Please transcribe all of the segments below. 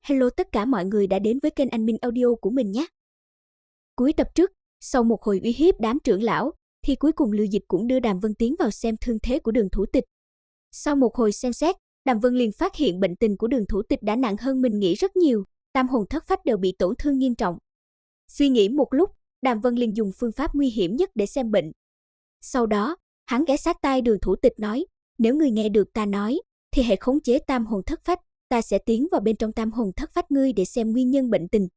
Hello tất cả mọi người đã đến với kênh Anh Minh Audio của mình nhé. Cuối tập trước, sau một hồi uy hiếp đám trưởng lão, thì cuối cùng Lưu Dịch cũng đưa Đàm Vân tiến vào xem thương thế của Đường Thủ Tịch. Sau một hồi xem xét, Đàm Vân liền phát hiện bệnh tình của Đường Thủ Tịch đã nặng hơn mình nghĩ rất nhiều, tam hồn thất phách đều bị tổn thương nghiêm trọng. Suy nghĩ một lúc, Đàm Vân liền dùng phương pháp nguy hiểm nhất để xem bệnh. Sau đó, hắn ghé sát tai Đường Thủ Tịch nói, nếu người nghe được ta nói, thì hãy khống chế tam hồn thất phách. Ta sẽ tiến vào bên trong tam hồn thất phách ngươi để xem nguyên nhân bệnh tình.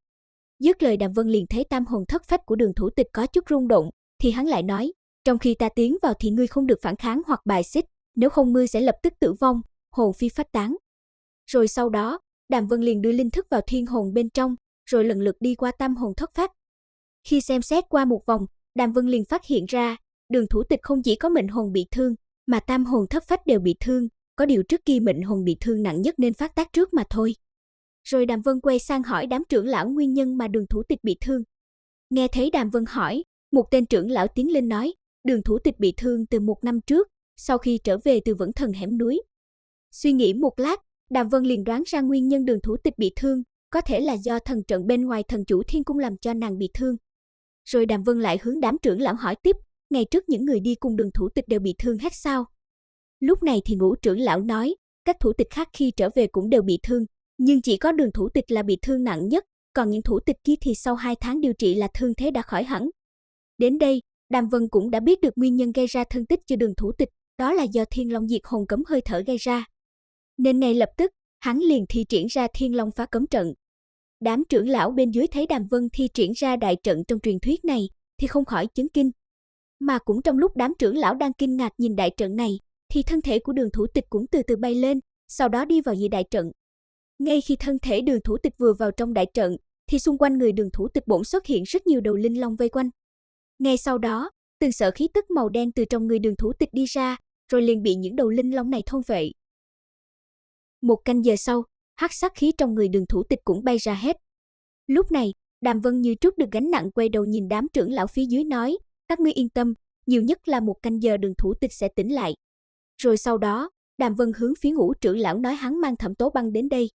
Dứt lời Đàm Vân liền thấy tam hồn thất phách của Đường Thủ Tịch có chút rung động, thì hắn lại nói, trong khi ta tiến vào thì ngươi không được phản kháng hoặc bài xích, nếu không ngươi sẽ lập tức tử vong, hồn phi phách tán. Rồi sau đó, Đàm Vân liền đưa linh thức vào thiên hồn bên trong, rồi lần lượt đi qua tam hồn thất phách. Khi xem xét qua một vòng, Đàm Vân liền phát hiện ra, Đường Thủ Tịch không chỉ có mệnh hồn bị thương, mà tam hồn thất phách đều bị thương. Có điều trước kia mệnh hồn bị thương nặng nhất nên phát tác trước mà thôi. Rồi Đàm Vân quay sang hỏi đám trưởng lão nguyên nhân mà Đường Thủ Tịch bị thương. Nghe thấy Đàm Vân hỏi, một tên trưởng lão tiến lên nói, Đường Thủ Tịch bị thương từ 1 năm trước, sau khi trở về từ Vẫn Thần hẻm núi. Suy nghĩ một lát, Đàm Vân liền đoán ra nguyên nhân Đường Thủ Tịch bị thương, có thể là do thần trận bên ngoài Thần Chủ Thiên Cung làm cho nàng bị thương. Rồi Đàm Vân lại hướng đám trưởng lão hỏi tiếp, ngày trước những người đi cùng Đường Thủ Tịch đều bị thương hết sao? Lúc này thì Ngũ trưởng lão nói, các thủ tịch khác khi trở về cũng đều bị thương, nhưng chỉ có Đường Thủ Tịch là bị thương nặng nhất, còn những thủ tịch kia thì sau 2 tháng điều trị là thương thế đã khỏi hẳn. Đến đây, Đàm Vân cũng đã biết được nguyên nhân gây ra thương tích cho Đường Thủ Tịch, đó là do Thiên Long diệt hồn cấm hơi thở gây ra. Nên ngay lập tức, hắn liền thi triển ra Thiên Long phá cấm trận. Đám trưởng lão bên dưới thấy Đàm Vân thi triển ra đại trận trong truyền thuyết này, thì không khỏi chấn kinh. Mà cũng trong lúc đám trưởng lão đang kinh ngạc nhìn đại trận này, thì thân thể của Đường Thủ Tịch cũng từ từ bay lên, sau đó đi vào giữa đại trận. Ngay khi thân thể Đường Thủ Tịch vừa vào trong đại trận, thì xung quanh người Đường Thủ Tịch bỗng xuất hiện rất nhiều đầu linh long vây quanh. Ngay sau đó, từng sợi khí tức màu đen từ trong người Đường Thủ Tịch đi ra, rồi liền bị những đầu linh long này thôn phệ. 1 canh giờ sau, hắc sắc khí trong người Đường Thủ Tịch cũng bay ra hết. Lúc này, Đàm Vân như trút được gánh nặng quay đầu nhìn đám trưởng lão phía dưới nói, các ngươi yên tâm, nhiều nhất là 1 canh giờ Đường Thủ Tịch sẽ tỉnh lại. Rồi sau đó, Đàm Vân hướng phía Ngũ trưởng lão nói hắn mang Thẩm Tố Băng đến đây.